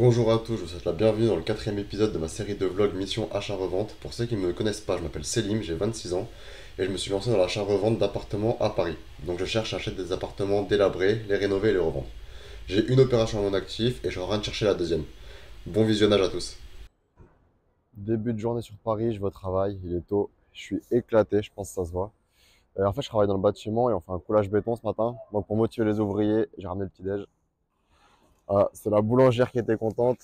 Bonjour à tous, je vous souhaite la bienvenue dans le quatrième épisode de ma série de vlogs Mission Achat-Revente. Pour ceux qui ne me connaissent pas, je m'appelle Selim, j'ai 26 ans et je me suis lancé dans l'achat-revente d'appartements à Paris. Donc je cherche à acheter des appartements délabrés, les rénover et les revendre. J'ai une opération à mon actif et je suis en train de chercher la deuxième. Bon visionnage à tous. Début de journée sur Paris, je vais au travail, il est tôt, je suis éclaté, je pense que ça se voit. En fait, je travaille dans le bâtiment et on fait un coulage béton ce matin. Donc pour motiver les ouvriers, j'ai ramené le petit-déj. Ah, c'est la boulangère qui était contente.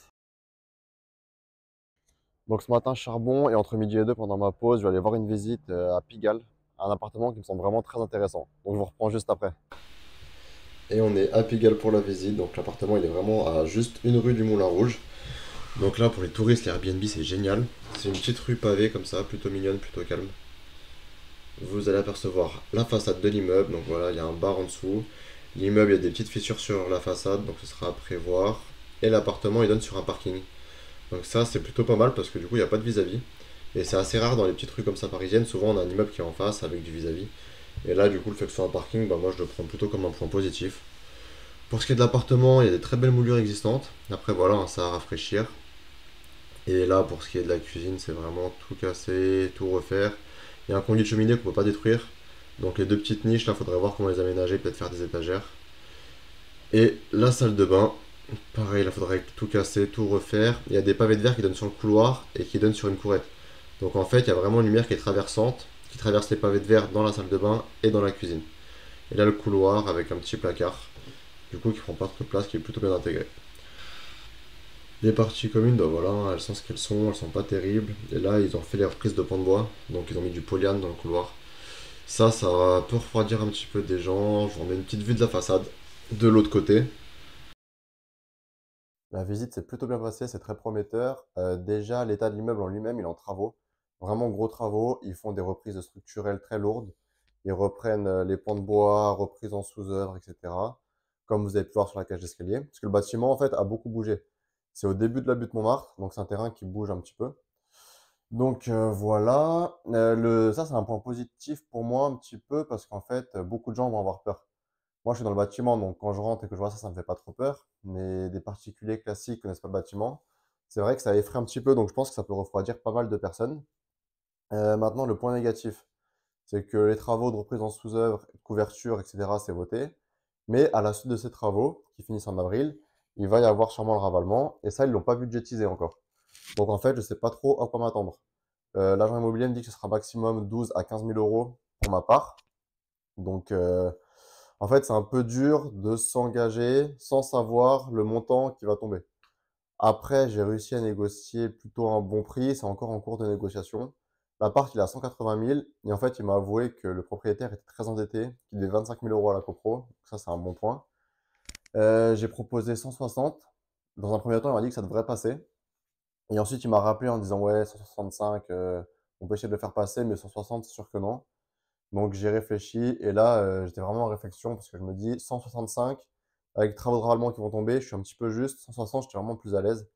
Donc ce matin, charbon, et entre midi et deux, pendant ma pause, je vais aller voir une visite à Pigalle, un appartement qui me semble vraiment très intéressant. Donc je vous reprends juste après. Et on est à Pigalle pour la visite, donc l'appartement il est vraiment à juste une rue du Moulin Rouge. Donc là pour les touristes, les Airbnb c'est génial. C'est une petite rue pavée comme ça, plutôt mignonne, plutôt calme. Vous allez apercevoir la façade de l'immeuble, donc voilà, il y a un bar en dessous. L'immeuble, il y a des petites fissures sur la façade, donc ce sera à prévoir. Et l'appartement il donne sur un parking. Donc ça c'est plutôt pas mal parce que du coup il n'y a pas de vis-à-vis. Et c'est assez rare dans les petites rues comme ça parisiennes. Souvent, on a un immeuble qui est en face avec du vis-à-vis. Et là, du coup, le fait que ce soit un parking, bah, moi, je le prends plutôt comme un point positif. Pour ce qui est de l'appartement, il y a des très belles moulures existantes. Après, voilà, hein, ça à rafraîchir. Et là, pour ce qui est de la cuisine, c'est vraiment tout casser, tout refaire. Il y a un conduit de cheminée qu'on ne peut pas détruire. Donc, les deux petites niches, là, faudrait voir comment les aménager, peut-être faire des étagères. Et la salle de bain, pareil, là, faudrait tout casser, tout refaire. Il y a des pavés de verre qui donnent sur le couloir et qui donnent sur une courette. Donc en fait, il y a vraiment une lumière qui est traversante, qui traverse les pavés de verre dans la salle de bain et dans la cuisine. Et là, le couloir avec un petit placard, du coup, qui prend pas trop de place, qui est plutôt bien intégré. Les parties communes, bah voilà, elles sont ce qu'elles sont pas terribles. Et là, ils ont fait les reprises de pans de bois, donc ils ont mis du polyane dans le couloir. Ça peut refroidir un petit peu des gens. Je vous remets une petite vue de la façade de l'autre côté. La visite s'est plutôt bien passée, c'est très prometteur. Déjà, l'état de l'immeuble en lui-même, il est en travaux. Vraiment gros travaux. Ils font des reprises structurelles très lourdes. Ils reprennent les pans de bois, reprises en sous-œuvre, etc. Comme vous avez pu voir sur la cage d'escalier. Parce que le bâtiment, en fait, a beaucoup bougé. C'est au début de la butte Montmartre, donc c'est un terrain qui bouge un petit peu. Donc voilà. Ça, c'est un point positif pour moi un petit peu, parce qu'en fait, beaucoup de gens vont avoir peur. Moi, je suis dans le bâtiment, donc quand je rentre et que je vois ça, ça me fait pas trop peur. Mais des particuliers classiques qui connaissent pas le bâtiment, c'est vrai que ça effraie un petit peu, donc je pense que ça peut refroidir pas mal de personnes. Maintenant, le point négatif, c'est que les travaux de reprise en sous-œuvre, de couverture, etc., c'est voté. Mais à la suite de ces travaux, qui finissent en avril, il va y avoir sûrement le ravalement, et ça, ils l'ont pas budgétisé encore. Donc en fait, je sais pas trop à quoi m'attendre. L'agent immobilier me dit que ce sera maximum 12 à 15 000 euros pour ma part. Donc en fait, c'est un peu dur de s'engager sans savoir le montant qui va tomber. Après, j'ai réussi à négocier plutôt un bon prix, c'est encore en cours de négociation. L'appart, il est à 180 000, et en fait, il m'a avoué que le propriétaire était très endetté, qu'il devait 25 000 euros à la copro, donc ça, c'est un bon point. J'ai proposé 160. Dans un premier temps, il m'a dit que ça devrait passer. Et ensuite, il m'a rappelé en disant, ouais, 165, on peut essayer de le faire passer, mais 160, c'est sûr que non. Donc j'ai réfléchi et là, j'étais vraiment en réflexion parce que je me dis 165 avec les travaux de ravalement qui vont tomber, je suis un petit peu juste. 160, j'étais vraiment plus à l'aise.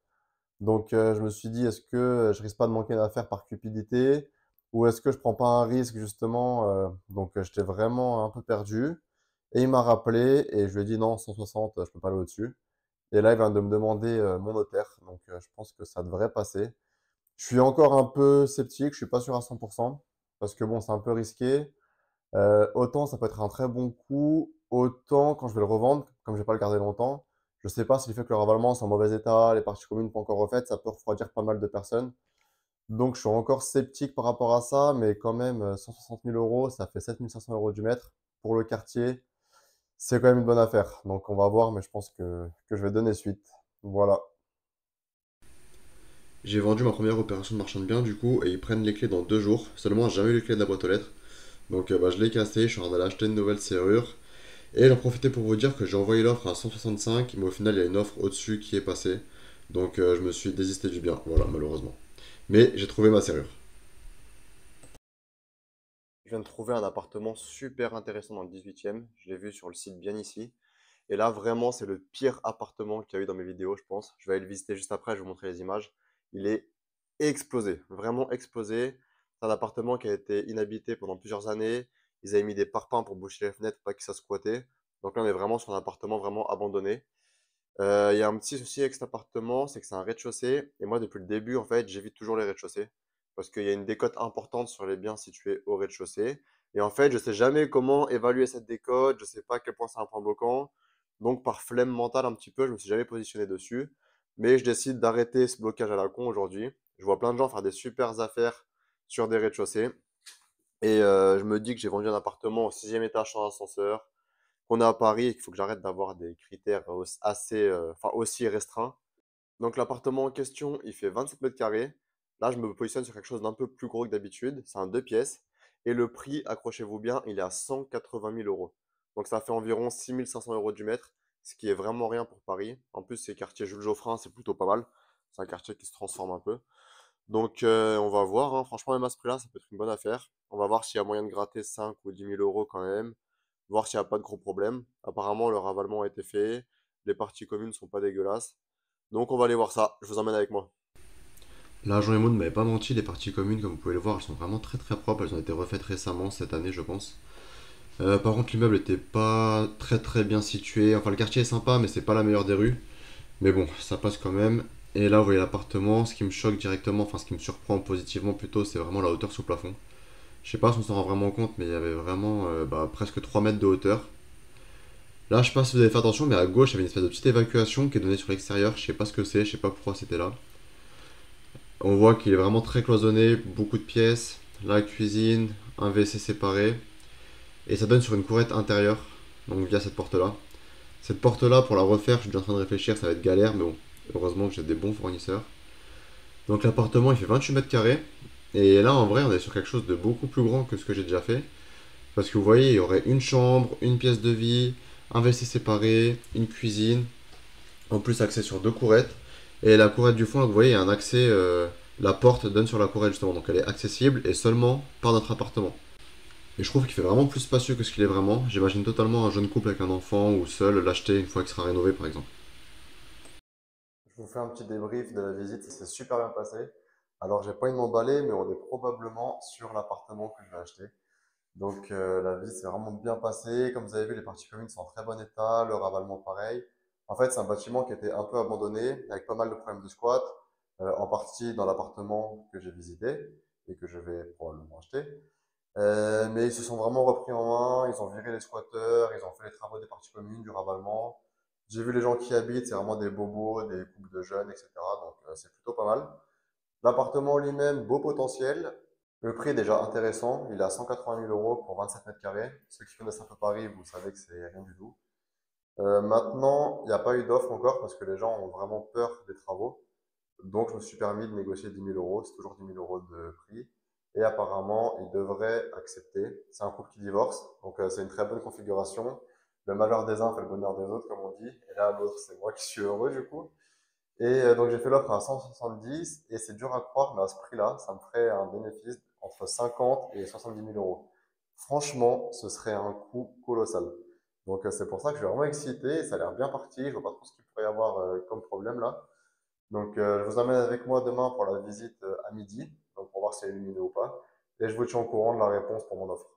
Donc je me suis dit: «Est-ce que je risque pas de manquer d'affaires par cupidité? Ou est-ce que je prends pas un risque justement?» Donc j'étais vraiment un peu perdu et il m'a rappelé et je lui ai dit: «Non, 160, je peux pas aller au-dessus» et là, il vient de me demander, mon notaire, donc je pense que ça devrait passer. Je suis encore un peu sceptique, je suis pas sûr à 100 parce que bon, c'est un peu risqué. Autant ça peut être un très bon coup, autant quand je vais le revendre, comme je vais pas le garder longtemps, je sais pas si le fait que le ravalement soit en mauvais état, les parties communes pas encore refaites, ça peut refroidir pas mal de personnes. Donc je suis encore sceptique par rapport à ça, mais quand même, 160 000 euros, ça fait 7 500 euros du mètre. Pour le quartier, c'est quand même une bonne affaire. Donc on va voir, mais je pense que je vais donner suite. Voilà. J'ai vendu ma première opération de marchand de biens du coup, et ils prennent les clés dans 2 jours. Seulement, j'ai jamais eu les clés de la boîte aux lettres. Donc bah, je l'ai cassé, je suis en train d'aller acheter une nouvelle serrure. Et j'en profitais pour vous dire que j'ai envoyé l'offre à 165, mais au final, il y a une offre au-dessus qui est passée. Donc je me suis désisté du bien, voilà, malheureusement. Mais j'ai trouvé ma serrure. Je viens de trouver un appartement super intéressant dans le 18e. Je l'ai vu sur le site bien ici. Et là, vraiment, c'est le pire appartement qu'il y a eu dans mes vidéos, je pense. Je vais aller le visiter juste après, je vais vous montrer les images. Il est explosé, vraiment explosé. C'est un appartement qui a été inhabité pendant plusieurs années. Ils avaient mis des parpaings pour boucher les fenêtres, pour pas que ça squattait. Donc là, on est vraiment sur un appartement vraiment abandonné. Il y a un petit souci avec cet appartement, c'est que c'est un rez-de-chaussée. Et moi, depuis le début, en fait, j'évite toujours les rez-de-chaussée. Parce qu'il y a une décote importante sur les biens situés au rez-de-chaussée. Et en fait, je sais jamais comment évaluer cette décote, je sais pas à quel point c'est un point bloquant. Donc, par flemme mentale un petit peu, je me suis jamais positionné dessus. Mais je décide d'arrêter ce blocage à la con aujourd'hui. Je vois plein de gens faire des super affaires sur des rez-de-chaussée. Et je me dis que j'ai vendu un appartement au sixième étage sans ascenseur, qu'on est à Paris et qu'il faut que j'arrête d'avoir des critères assez, enfin aussi restreints. Donc l'appartement en question, il fait 27 mètres carrés. Là, je me positionne sur quelque chose d'un peu plus gros que d'habitude. C'est un deux pièces. Et le prix, accrochez-vous bien, il est à 180 000 euros. Donc ça fait environ 6 500 euros du mètre, ce qui est vraiment rien pour Paris. En plus, c'est quartier Jules Geoffrin, c'est plutôt pas mal. C'est un quartier qui se transforme un peu. Donc on va voir, hein. Franchement, même à ce prix-là, ça peut être une bonne affaire. On va voir s'il y a moyen de gratter 5 ou 10 000 euros quand même, voir s'il n'y a pas de gros problèmes. Apparemment, le ravalement a été fait, les parties communes sont pas dégueulasses. Donc on va aller voir ça, je vous emmène avec moi. Là, Jean et Maud ne m'avaient pas menti, les parties communes, comme vous pouvez le voir, elles sont vraiment très très propres. Elles ont été refaites récemment, cette année, je pense. Par contre, l'immeuble était pas très très bien situé. Enfin, le quartier est sympa, mais c'est pas la meilleure des rues. Mais bon, ça passe quand même. Et là, vous voyez l'appartement. Ce qui me choque directement, enfin, ce qui me surprend positivement plutôt, c'est vraiment la hauteur sous plafond. Je sais pas si on s'en rend vraiment compte, mais il y avait vraiment presque 3 mètres de hauteur. Là, je sais pas si vous avez fait attention, mais à gauche, il y avait une espèce de petite évacuation qui est donnée sur l'extérieur. Je sais pas ce que c'est, je sais pas pourquoi c'était là. On voit qu'il est vraiment très cloisonné, beaucoup de pièces, la cuisine, un WC séparé, et ça donne sur une courette intérieure, donc via cette porte-là. Cette porte-là, pour la refaire, je suis déjà en train de réfléchir, ça va être galère, mais bon, heureusement que j'ai des bons fournisseurs. Donc l'appartement, il fait 28 mètres carrés, et là, en vrai, on est sur quelque chose de beaucoup plus grand que ce que j'ai déjà fait, parce que vous voyez, il y aurait une chambre, une pièce de vie, un WC séparé, une cuisine, en plus accès sur deux courettes. Et la courette du fond, là, vous voyez, il y a un accès. La porte donne sur la courette justement, donc elle est accessible et seulement par notre appartement. Et je trouve qu'il fait vraiment plus spacieux que ce qu'il est vraiment. J'imagine totalement un jeune couple avec un enfant ou seul l'acheter une fois qu'il sera rénové par exemple. Je vous fais un petit débrief de la visite, ça s'est super bien passé. Alors j'ai pas envie de m'emballer, mais on est probablement sur l'appartement que je vais acheter. Donc la visite s'est vraiment bien passée. Comme vous avez vu, les parties communes sont en très bon état, le ravalement pareil. En fait, c'est un bâtiment qui était un peu abandonné, avec pas mal de problèmes de squat, en partie dans l'appartement que j'ai visité et que je vais probablement acheter. Mais ils se sont vraiment repris en main, ils ont viré les squatteurs, ils ont fait les travaux des parties communes, du ravalement. J'ai vu les gens qui y habitent, c'est vraiment des bobos, des couples de jeunes, etc. Donc c'est plutôt pas mal. L'appartement lui-même, beau potentiel. Le prix est déjà intéressant. Il est à 180 000 euros pour 27 mètres carrés. Ceux qui connaissent un peu Paris, vous savez que c'est rien du tout. Maintenant, il n'y a pas eu d'offre encore parce que les gens ont vraiment peur des travaux. Donc, je me suis permis de négocier 10 000 euros. C'est toujours 10 000 euros de prix. Et apparemment, ils devraient accepter. C'est un couple qui divorce. Donc, c'est une très bonne configuration. Le malheur des uns fait le bonheur des autres, comme on dit. Et là, l'autre, c'est moi qui suis heureux, du coup. Et donc j'ai fait l'offre à 170 et c'est dur à croire, mais à ce prix-là, ça me ferait un bénéfice entre 50 et 70 000 euros. Franchement, ce serait un coût colossal. Donc c'est pour ça que je suis vraiment excité et ça a l'air bien parti. Je vois pas trop ce qu'il pourrait y avoir comme problème là. Donc je vous emmène avec moi demain pour la visite à midi, donc pour voir si elle est illuminée ou pas. Et je vous tiens au courant de la réponse pour mon offre.